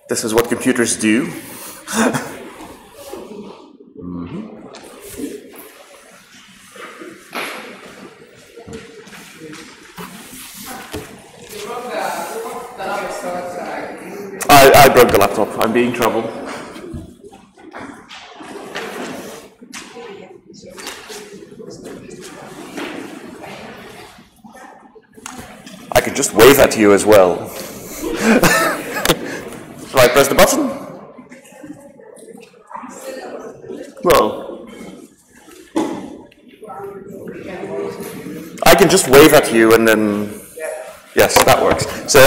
This is what computers do. I broke the laptop. I'm being troubled. I could just wave at you as well. Shall I press the button? Well, I can just wave at you and then, yes, that works. So,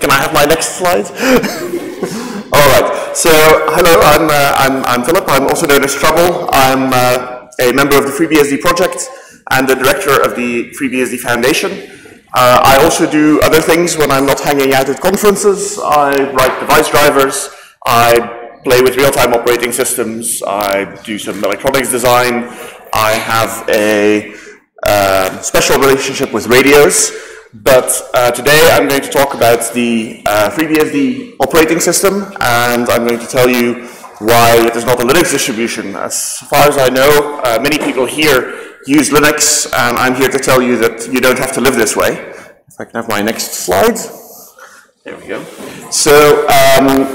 can I have my next slide? All right. So, hello, I'm Philip. I'm also known as Trouble. I'm a member of the FreeBSD project and the director of the FreeBSD Foundation. I also do other things when I'm not hanging out at conferences. I write device drivers. I play with real-time operating systems. I do some electronics design. I have a special relationship with radios. But today I'm going to talk about the FreeBSD operating system, and I'm going to tell you why it is not a Linux distribution. As far as I know, many people here use Linux, and I'm here to tell you that you don't have to live this way. If I can have my next slide. There we go. So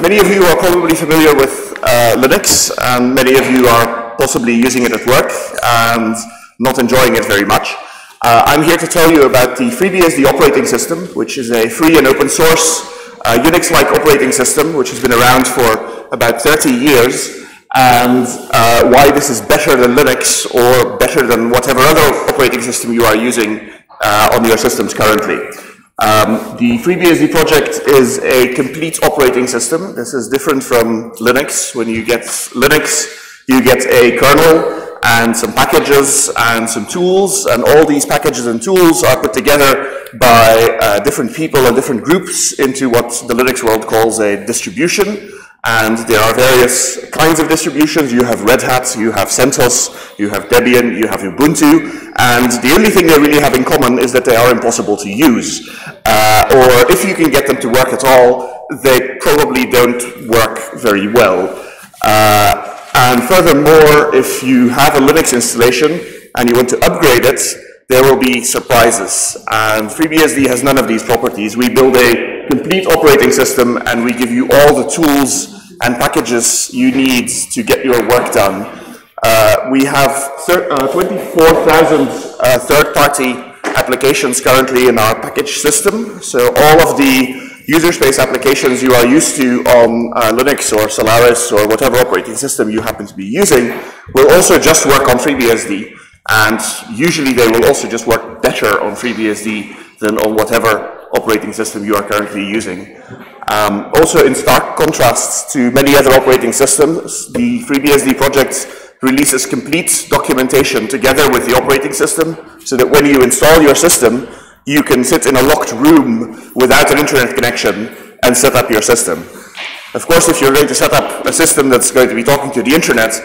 many of you are probably familiar with Linux, and many of you are possibly using it at work and not enjoying it very much. I'm here to tell you about the FreeBSD operating system, which is a free and open source Unix-like operating system, which has been around for about 30 years, and why this is better than Linux or better than whatever other operating system you are using on your systems currently. The FreeBSD project is a complete operating system. This is different from Linux. When you get Linux, you get a kernel and some packages and some tools, and all these packages and tools are put together by different people and different groups into what the Linux world calls a distribution. And there are various kinds of distributions. You have Red Hat, you have CentOS, you have Debian, you have Ubuntu, and the only thing they really have in common is that they are impossible to use. Or if you can get them to work at all, they probably don't work very well. And furthermore, if you have a Linux installation and you want to upgrade it, there will be surprises. And FreeBSD has none of these properties. We build a complete operating system and we give you all the tools and packages you need to get your work done. We have 24,000 third-party applications currently in our package system. So all of the user space applications you are used to on Linux or Solaris or whatever operating system you happen to be using will also just work on FreeBSD, and usually they will also just work better on FreeBSD than on whatever operating system you are currently using. Also, in stark contrast to many other operating systems, the FreeBSD project releases complete documentation together with the operating system, so that when you install your system, you can sit in a locked room without an internet connection and set up your system. Of course, if you're going to set up a system that's going to be talking to the internet,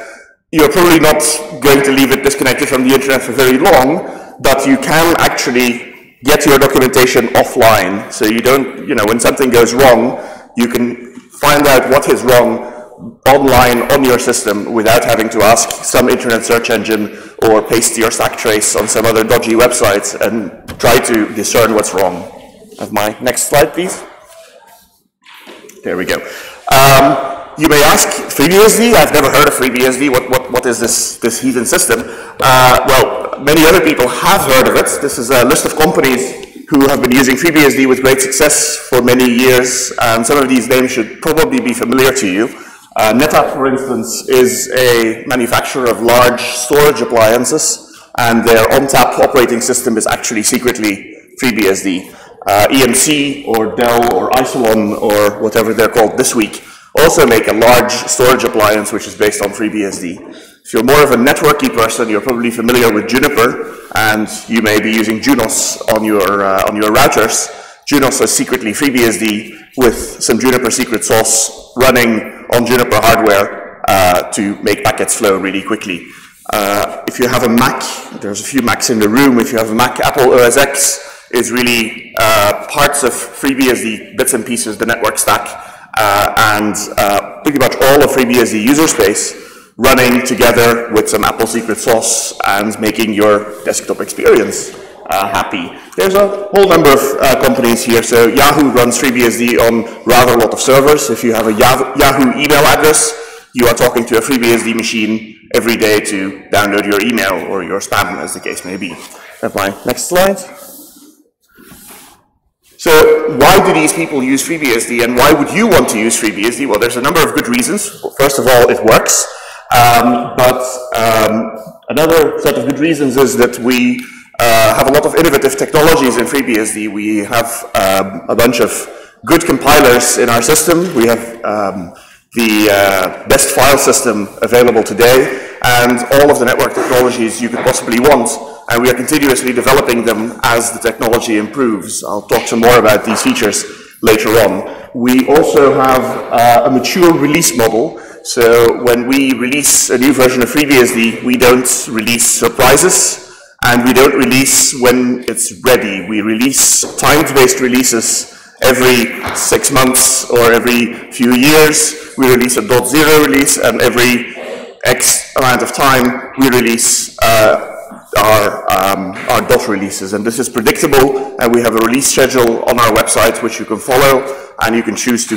you're probably not going to leave it disconnected from the internet for very long, but you can actually get your documentation offline. So you don't, when something goes wrong, you can find out what is wrong online on your system without having to ask some internet search engine or paste your stack trace on some other dodgy website and try to discern what's wrong. Have my next slide, please. There we go. You may ask, FreeBSD? I've never heard of FreeBSD. What is this heathen system? Well, many other people have heard of it. This is a list of companies who have been using FreeBSD with great success for many years, and some of these names should probably be familiar to you. NetApp, for instance, is a manufacturer of large storage appliances, and their on-tap operating system is actually secretly FreeBSD. EMC or Dell or Isilon or whatever they're called this week also make a large storage appliance which is based on FreeBSD. If you're more of a networky person, you're probably familiar with Juniper, and you may be using Junos on your routers. Junos is secretly FreeBSD with some Juniper secret sauce running on Juniper hardware to make packets flow really quickly. If you have a Mac, there's a few Macs in the room. If you have a Mac, Apple OS X is really parts of FreeBSD, bits and pieces, the network stack, and pretty much all of FreeBSD user space running together with some Apple secret sauce and making your desktop experience happy. There's a whole number of companies here. So Yahoo runs FreeBSD on rather a lot of servers. If you have a Yahoo email address, you are talking to a FreeBSD machine every day to download your email or your spam, as the case may be. Have my next slide. So why do these people use FreeBSD, and why would you want to use FreeBSD? Well, there's a number of good reasons. First of all, it works. But another set of good reasons is that we have a lot of innovative technologies in FreeBSD. We have a bunch of good compilers in our system. We have the best file system available today, and all of the network technologies you could possibly want. And we are continuously developing them as the technology improves. I'll talk some more about these features later on. We also have a mature release model. So when we release a new version of FreeBSD, we don't release surprises, and we don't release when it's ready. We release timed-based releases every 6 months or every few years. We release a .0 release, and every X amount of time we release our dot releases. And this is predictable, and we have a release schedule on our website which you can follow, and you can choose to,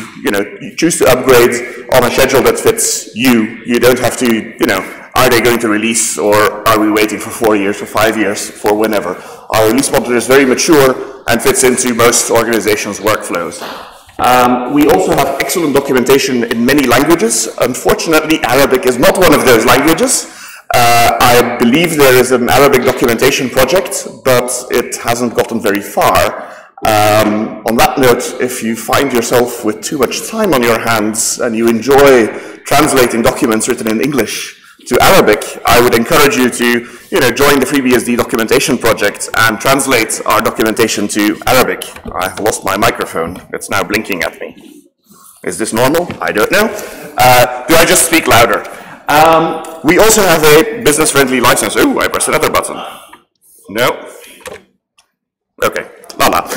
choose to upgrade on a schedule that fits you. You don't have to, are they going to release, or are we waiting for 4 years or 5 years, for whenever? Our release model is very mature and fits into most organizations' workflows. We also have excellent documentation in many languages. Unfortunately, Arabic is not one of those languages. I believe there is an Arabic documentation project, but it hasn't gotten very far. On that note, if you find yourself with too much time on your hands and you enjoy translating documents written in English to Arabic, I would encourage you to, join the FreeBSD documentation project and translate our documentation to Arabic. I've lost my microphone. It's now blinking at me. Is this normal? I don't know. Do I just speak louder? We also have a business-friendly license. Oh, I pressed another button. No. Okay. Lala.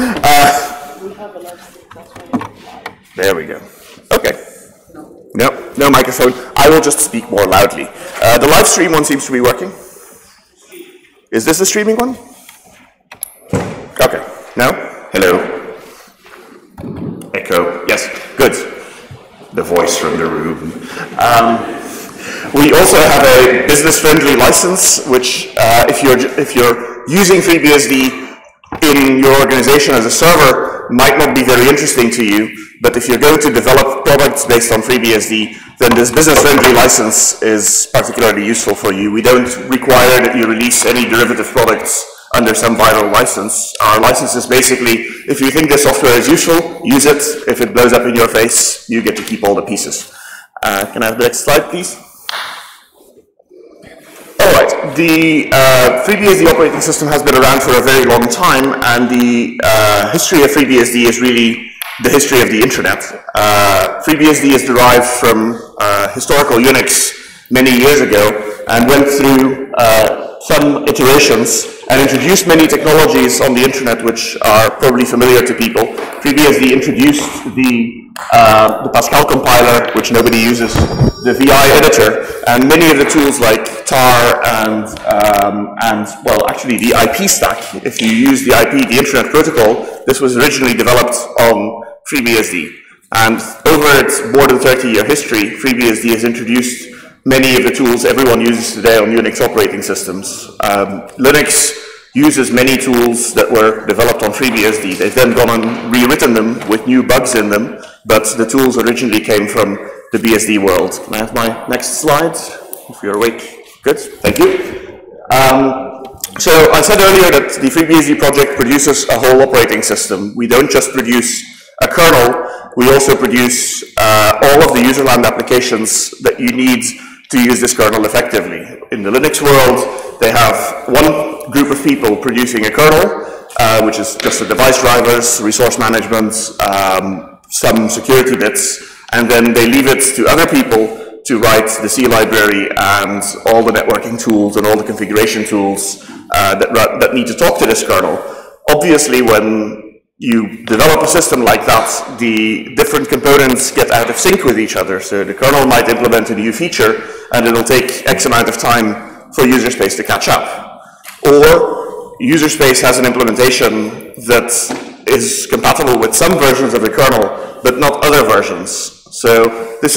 There we go. Okay. No microphone. I will just speak more loudly. The live stream one seems to be working. Is this the streaming one? Okay. No? Hello? Echo. Yes. Good. The voice from the room. We also have a business-friendly license, which if you're using FreeBSD in your organization as a server, might not be very interesting to you, but if you're going to develop products based on FreeBSD, then this business-friendly license is particularly useful for you. We don't require that you release any derivative products under some viral license. Our license is basically, if you think the software is useful, use it. If it blows up in your face, you get to keep all the pieces. Can I have the next slide, please? All right, the FreeBSD operating system has been around for a very long time, and the history of FreeBSD is really the history of the internet. FreeBSD is derived from historical Unix many years ago and went through some iterations and introduced many technologies on the internet which are probably familiar to people. FreeBSD introduced the Pascal compiler, which nobody uses, the VI editor, and many of the tools like tar and well, actually the IP stack. If you use the IP, the Internet Protocol, this was originally developed on FreeBSD. And over its more than 30-year history, FreeBSD has introduced many of the tools everyone uses today on Unix operating systems. Linux uses many tools that were developed on FreeBSD. They've then gone and rewritten them with new bugs in them, but the tools originally came from the BSD world. Can I have my next slide? If you're awake. Good, thank you. So I said earlier that the FreeBSD project produces a whole operating system. We don't just produce a kernel, we also produce all of the userland applications that you need to use this kernel effectively. In the Linux world, they have one group of people producing a kernel, which is just the device drivers, resource management, some security bits, and then they leave it to other people to write the C library and all the networking tools and all the configuration tools that need to talk to this kernel. Obviously, when you develop a system like that, the different components get out of sync with each other. So the kernel might implement a new feature, and it'll take X amount of time for user space to catch up. Or user space has an implementation that is compatible with some versions of the kernel, but not other versions. So this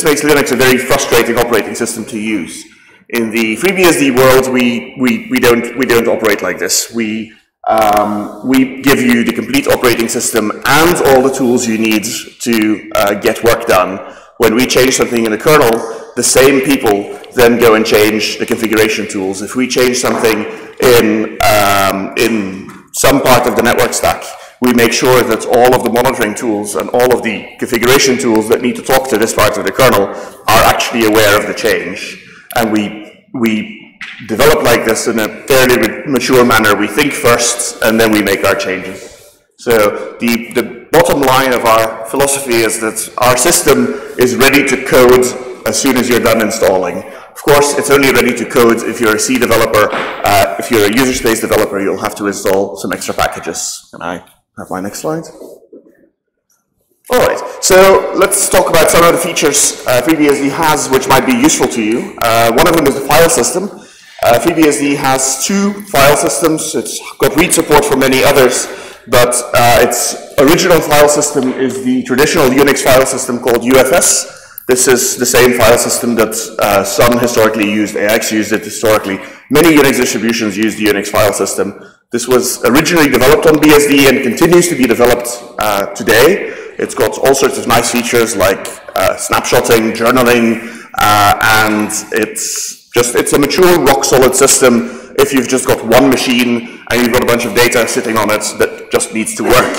makes Linux a very frustrating operating system to use. In the FreeBSD world, we don't operate like this. We give you the complete operating system and all the tools you need to get work done. When we change something in the kernel, the same people then go and change the configuration tools. If we change something in some part of the network stack, we make sure that all of the monitoring tools and all of the configuration tools that need to talk to this part of the kernel are actually aware of the change. And we develop like this in a fairly mature manner. We think first, and then we make our changes. So the bottom line of our philosophy is that our system is ready to code as soon as you're done installing. Of course, it's only ready to code if you're a C developer. If you're a user space developer, you'll have to install some extra packages. Can I have my next slide? All right, so let's talk about some of the features FreeBSD has which might be useful to you. One of them is the file system. FreeBSD has two file systems. It's got read support for many others, but its original file system is the traditional Unix file system called UFS. This is the same file system that Sun historically used, AX used it historically. Many Unix distributions use the Unix file system. This was originally developed on BSD and continues to be developed today. It's got all sorts of nice features like snapshotting, journaling, and it's a mature, rock-solid system if you've just got one machine and you've got a bunch of data sitting on it that just needs to work.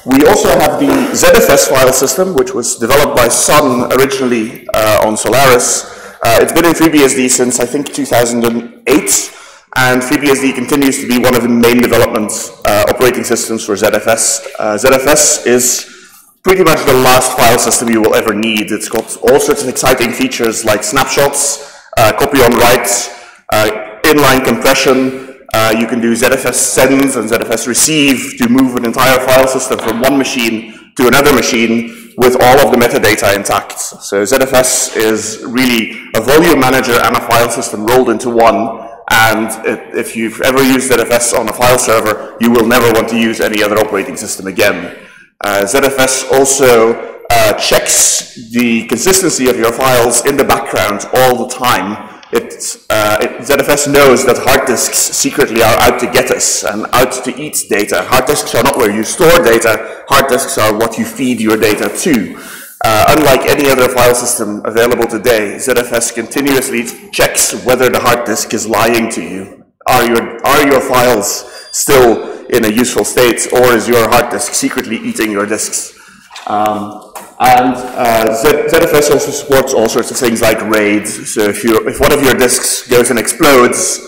We also have the ZFS file system, which was developed by Sun originally on Solaris. It's been in FreeBSD since, I think, 2008, and FreeBSD continues to be one of the main development operating systems for ZFS. ZFS is pretty much the last file system you will ever need. It's got all sorts of exciting features like snapshots, copy on writes, inline compression. You can do ZFS sends and ZFS receive to move an entire file system from one machine to another machine with all of the metadata intact. So ZFS is really a volume manager and a file system rolled into one. And if you've ever used ZFS on a file server, you will never want to use any other operating system again. ZFS also checks the consistency of your files in the background all the time. ZFS knows that hard disks secretly are out to get us and out to eat data. Hard disks are not where you store data. Hard disks are what you feed your data to. Unlike any other file system available today, ZFS continuously checks whether the hard disk is lying to you. Are your files still in a useful state, or is your hard disk secretly eating your disks? ZFS also supports all sorts of things like RAID. So if one of your disks goes and explodes,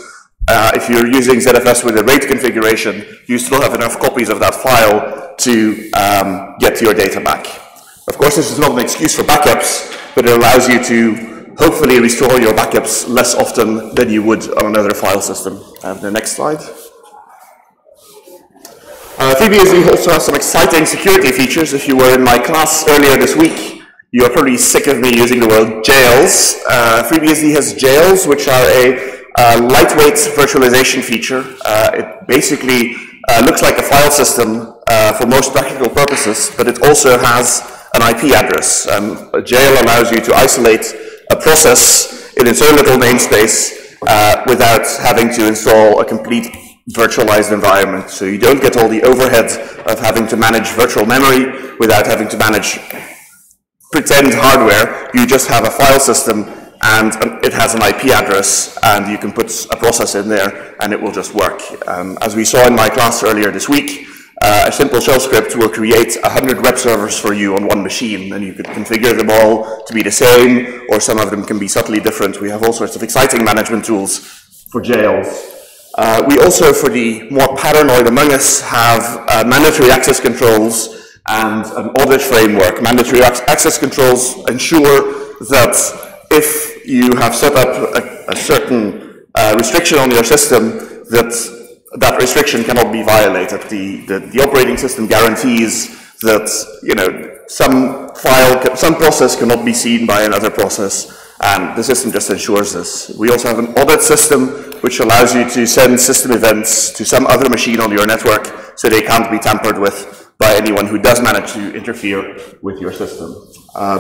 if you're using ZFS with a RAID configuration, you still have enough copies of that file to get your data back. Of course, this is not an excuse for backups, but it allows you to hopefully restore your backups less often than you would on another file system. The next slide. FreeBSD also has some exciting security features. If you were in my class earlier this week, you are probably sick of me using the word jails. FreeBSD has jails, which are a lightweight virtualization feature. It basically looks like a file system for most practical purposes, but it also has an IP address. A jail allows you to isolate a process in its own little namespace without having to install a complete virtualized environment. So you don't get all the overhead of having to manage virtual memory without having to manage pretend hardware. You just have a file system and it has an IP address, and you can put a process in there and it will just work. As we saw in my class earlier this week, a simple shell script will create 100 web servers for you on one machine, and you could configure them all to be the same, or some of them can be subtly different. We have all sorts of exciting management tools for jails. We also, for the more paranoid among us, have mandatory access controls and an audit framework. Mandatory access controls ensure that if you have set up a certain restriction on your system, that that restriction cannot be violated. The operating system guarantees that, you know, some process cannot be seen by another process, and the system just ensures this. We also have an audit system which allows you to send system events to some other machine on your network so they can't be tampered with by anyone who does manage to interfere with your system.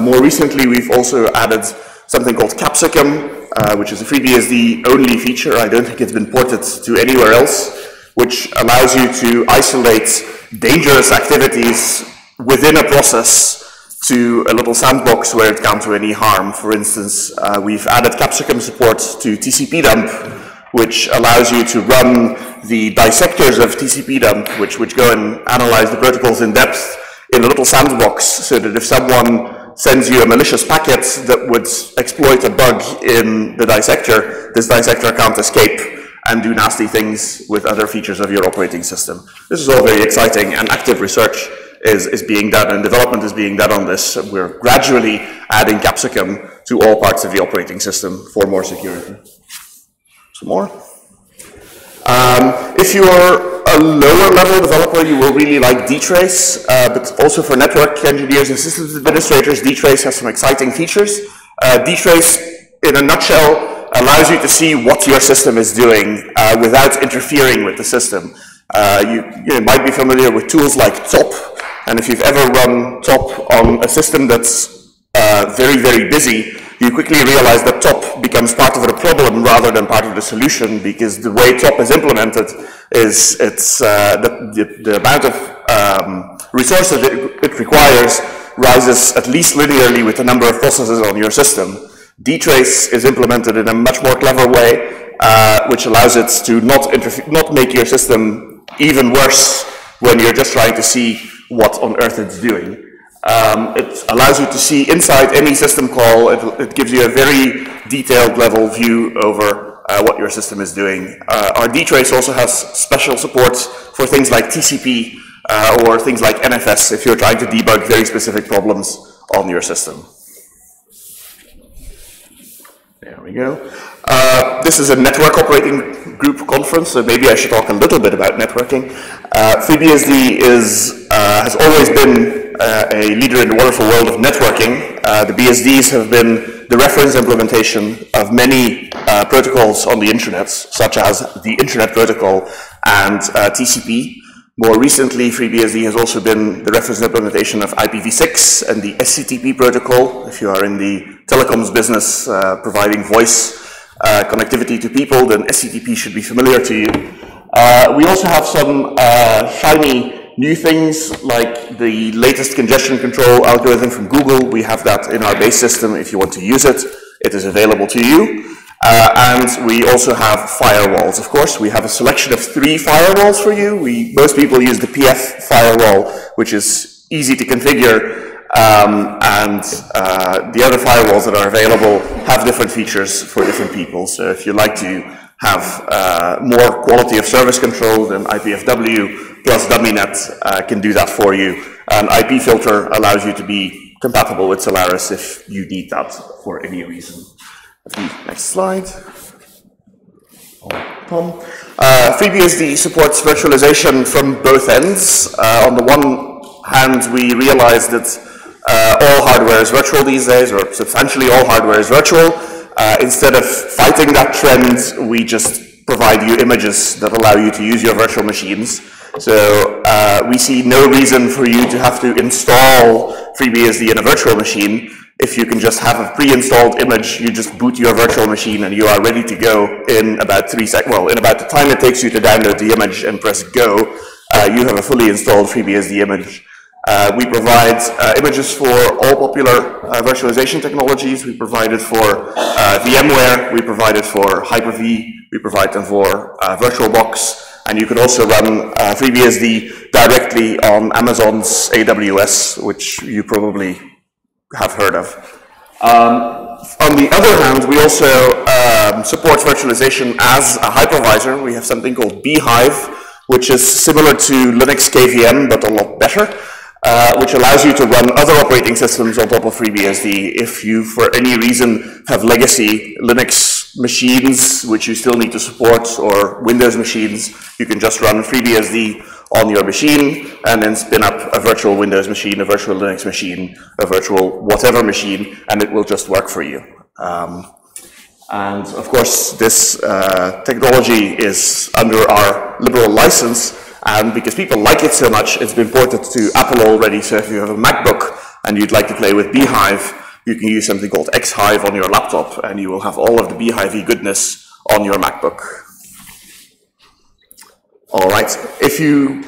More recently, we've also added something called Capsicum, which is a FreeBSD only feature. I don't think it's been ported to anywhere else, which allows you to isolate dangerous activities within a process to a little sandbox where it can't do any harm. For instance, we've added Capsicum support to TCP dump, which allows you to run the dissectors of TCP dump, which go and analyze the protocols in depth in a little sandbox, so that if someone sends you a malicious packet that would exploit a bug in the dissector, this dissector can't escape and do nasty things with other features of your operating system. This is all very exciting, and active research is being done, and development is being done on this. We're gradually adding Capsicum to all parts of the operating system for more security. Some more. If you're a lower level developer, you will really like DTrace, but also for network engineers and systems administrators, DTrace has some exciting features. DTrace, in a nutshell, allows you to see what your system is doing without interfering with the system. You might be familiar with tools like Top, and if you've ever run Top on a system that's very, very busy, you quickly realize that Top becomes part of the problem rather than part of the solution, because the way Top is implemented is the amount of resources it requires rises at least linearly with the number of processes on your system. DTrace is implemented in a much more clever way, which allows it to not make your system even worse when you're just trying to see what on earth it's doing. It allows you to see inside any system call. It gives you a very detailed level view over what your system is doing. Our DTrace also has special support for things like TCP or things like NFS if you're trying to debug very specific problems on your system. There we go. This is a network operating group conference, so maybe I should talk a little bit about networking. FreeBSD has always been a leader in the wonderful world of networking. The BSDs have been the reference implementation of many protocols on the internet, such as the Internet Protocol and TCP. More recently, FreeBSD has also been the reference implementation of IPv6 and the SCTP protocol. If you are in the telecoms business providing voice connectivity to people, then SCTP should be familiar to you. We also have some shiny new things like the latest congestion control algorithm from Google. We have that in our base system. If you want to use it, it is available to you. And we also have firewalls. Of course, we have a selection of 3 firewalls for you. Most people use the PF firewall, which is easy to configure, and the other firewalls that are available have different features for different people. So if you like to have more quality of service control, then IPFW plus DummyNet can do that for you. And IP filter allows you to be compatible with Solaris if you need that for any reason. Next slide. FreeBSD supports virtualization from both ends. On the one hand, we realized that all hardware is virtual these days, or substantially all hardware is virtual. Instead of fighting that trend, we just provide you images that allow you to use your virtual machines. So we see no reason for you to have to install FreeBSD in a virtual machine. If you can just have a pre-installed image, you just boot your virtual machine and you are ready to go in about 3 seconds. Well, in about the time it takes you to download the image and press go, you have a fully installed FreeBSD image. We provide images for all popular virtualization technologies. We provide it for VMware, we provide it for Hyper-V, we provide them for VirtualBox, and you can also run FreeBSD directly on Amazon's AWS, which you probably have heard of. On the other hand, we also support virtualization as a hypervisor. We have something called Beehive, which is similar to Linux KVM, but a lot better, which allows you to run other operating systems on top of FreeBSD. If you, for any reason, have legacy Linux machines, which you still need to support, or Windows machines, you can just run FreeBSD on your machine and then spin up a virtual Windows machine, a virtual Linux machine, a virtual whatever machine, and it will just work for you. And of course, this technology is under our liberal license, and because people like it so much, it's been ported to Apple already. So if you have a MacBook and you'd like to play with Beehive, you can use something called Xhive on your laptop, and you will have all of the Beehive-y goodness on your MacBook. All right, if you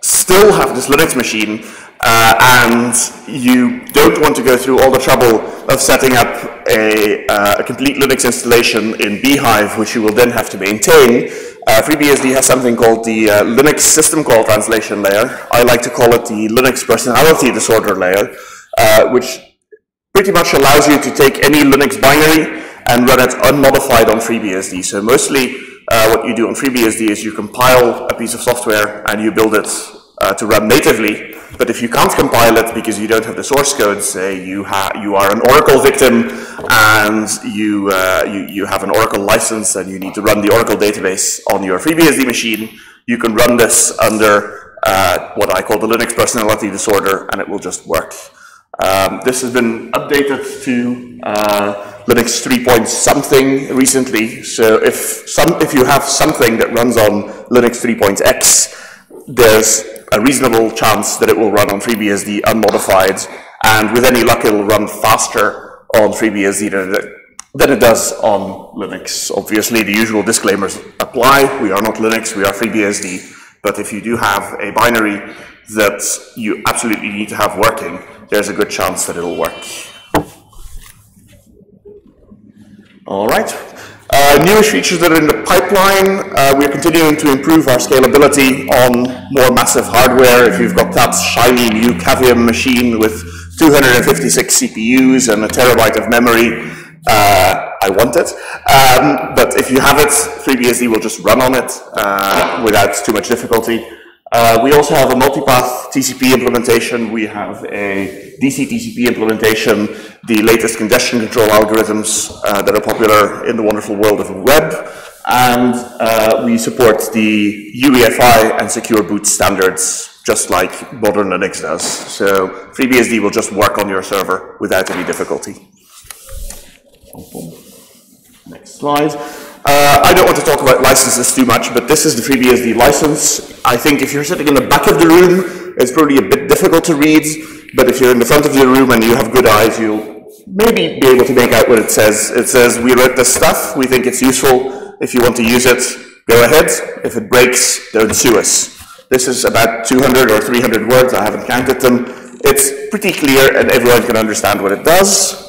still have this Linux machine and you don't want to go through all the trouble of setting up a complete Linux installation in Beehive, which you will then have to maintain, FreeBSD has something called the Linux System Call Translation layer. I like to call it the Linux Personality Disorder layer, which pretty much allows you to take any Linux binary and run it unmodified on FreeBSD. So mostly what you do on FreeBSD is you compile a piece of software and you build it to run natively. But if you can't compile it because you don't have the source code, say you are an Oracle victim and you have an Oracle license and you need to run the Oracle database on your FreeBSD machine, you can run this under what I call the Linux Personality Disorder, and it will just work. This has been updated to Linux 3.something recently. So if you have something that runs on Linux 3.x, there's a reasonable chance that it will run on FreeBSD unmodified, and with any luck, it will run faster on FreeBSD than it does on Linux. Obviously, the usual disclaimers apply. We are not Linux, we are FreeBSD. But if you do have a binary that you absolutely need to have working, there's a good chance that it'll work. All right. Newish features that are in the pipeline. We're continuing to improve our scalability on more massive hardware. If you've got that shiny new Cavium machine with 256 CPUs and a terabyte of memory, I want it. But if you have it, FreeBSD will just run on it without too much difficulty. We also have a multipath TCP implementation. We have a DC TCP implementation, the latest congestion control algorithms that are popular in the wonderful world of the web. And we support the UEFI and secure boot standards, just like modern Linux does. So FreeBSD will just work on your server without any difficulty. Next slide. I don't want to talk about licenses too much, but this is the FreeBSD license. I think if you're sitting in the back of the room, it's probably a bit difficult to read, but if you're in the front of the room and you have good eyes, you'll maybe be able to make out what it says. It says, we wrote this stuff, we think it's useful. If you want to use it, go ahead. If it breaks, don't sue us. This is about 200 or 300 words, I haven't counted them. It's pretty clear and everyone can understand what it does.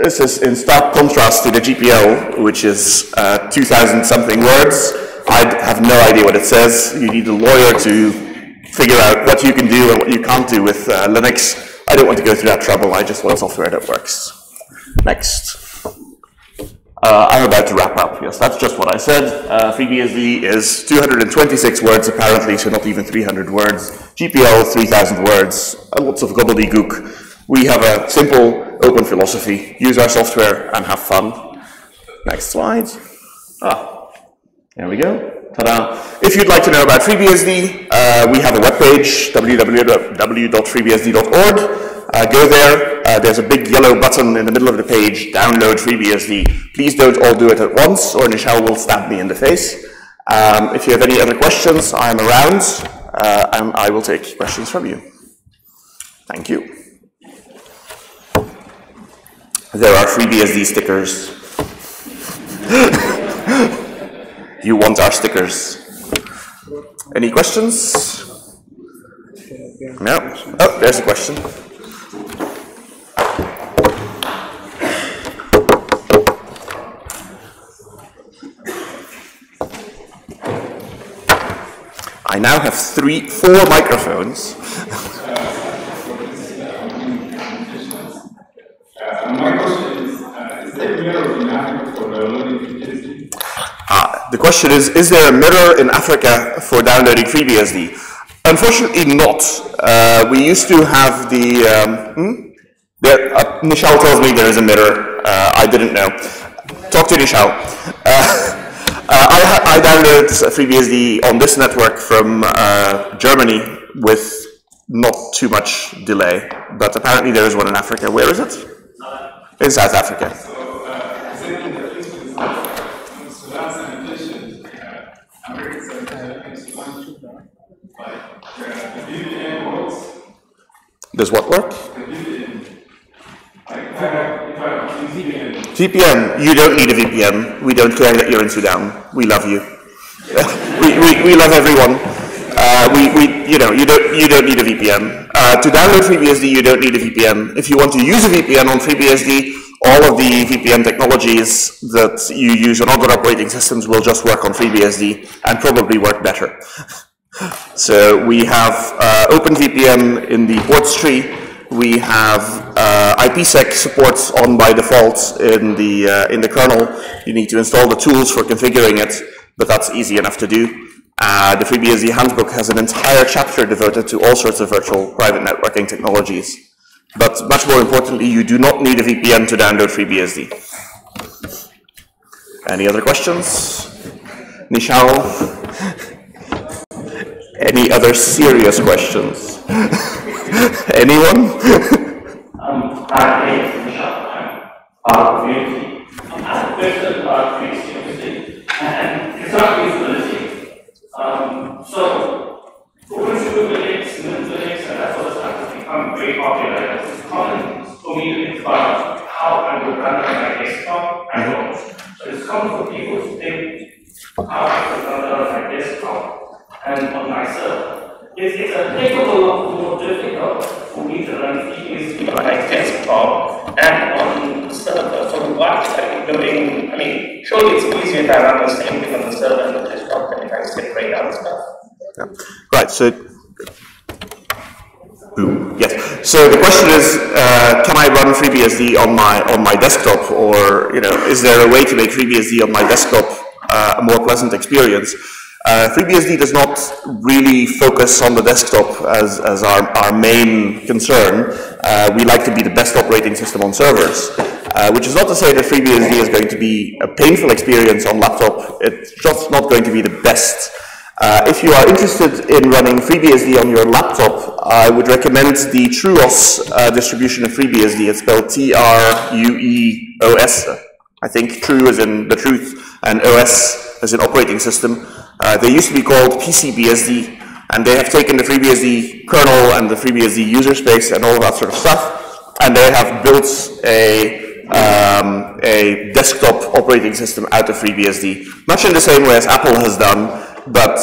This is in stark contrast to the GPL, which is 2,000 something words. I have no idea what it says. You need a lawyer to figure out what you can do and what you can't do with Linux. I don't want to go through that trouble. I just want software that works. Next. I'm about to wrap up. Yes, that's just what I said. FreeBSD is 226 words apparently, so not even 300 words. GPL, 3,000 words. Lots of gobbledygook. We have a simple open philosophy. Use our software and have fun. Next slide. There we go. Ta-da. If you'd like to know about FreeBSD, we have a webpage, www.freebsd.org. Go there. There's a big yellow button in the middle of the page, download FreeBSD. Please don't all do it at once, or Michelle will stab me in the face. If you have any other questions, I'm around, and I will take questions from you. Thank you. There are FreeBSD stickers. You want our stickers. Any questions? No? Oh, there's a question. I now have 4 microphones. The question is there a mirror in Africa for downloading FreeBSD? Unfortunately not. We used to have the, Michelle tells me there is a mirror. I didn't know. talk to Nishao. I downloaded FreeBSD on this network from Germany with not too much delay, but apparently there is one in Africa. Where is it? In South Africa. Does what work? VPN. You don't need a VPN. We don't care that you're in Sudan. We love you. we love everyone. You don't need a VPN. To download FreeBSD, you don't need a VPN. If you want to use a VPN on FreeBSD, all of the VPN technologies that you use on other operating systems will just work on FreeBSD and probably work better. So we have OpenVPN in the ports tree. We have IPsec supports on by default in the kernel. You need to install the tools for configuring it, but that's easy enough to do. The FreeBSD handbook has an entire chapter devoted to all sorts of virtual private networking technologies. But much more importantly, you do not need a VPN to download FreeBSD. Any other questions? Nishao? Any other serious questions? Anyone? I'm part of community. I have a question about FreeBSD and it's not usability. So, OpenShift Linux, and that sort of stuff has become very popular. It's common for me to think about how I would run on my desktop at home. So it's common for people to think how I could run on my desktop and on my server. It's a heck of a lot more difficult for me to run FreeBSD on my desktop and on server. So what are you doing? I mean, surely it's easier if I run the same thing on the server and the desktop than if I separate out stuff. Yeah. Right, so yes. So the question is, can I run FreeBSD on my desktop, or is there a way to make FreeBSD on my desktop a more pleasant experience? FreeBSD does not really focus on the desktop as our main concern. We like to be the best operating system on servers, which is not to say that FreeBSD is going to be a painful experience on laptop. It's just not going to be the best. If you are interested in running FreeBSD on your laptop, I would recommend the Truos distribution of FreeBSD. It's spelled Trueos. I think true as in the truth, and OS as in operating system. They used to be called PCBSD, and they have taken the FreeBSD kernel and the FreeBSD user space and all of that sort of stuff, and they have built a desktop operating system out of FreeBSD, much in the same way as Apple has done, but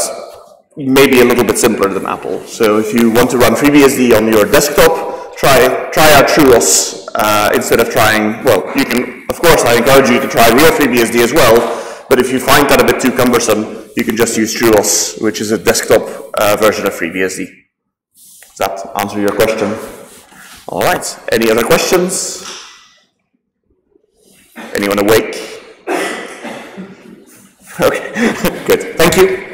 maybe a little bit simpler than Apple. So if you want to run FreeBSD on your desktop, try out Truos instead of trying, well, you can, of course, I encourage you to try real FreeBSD as well, but if you find that a bit too cumbersome, you can just use Truos, which is a desktop version of FreeBSD. Does that answer your question? All right. Any other questions? Anyone awake? Okay, good. Thank you.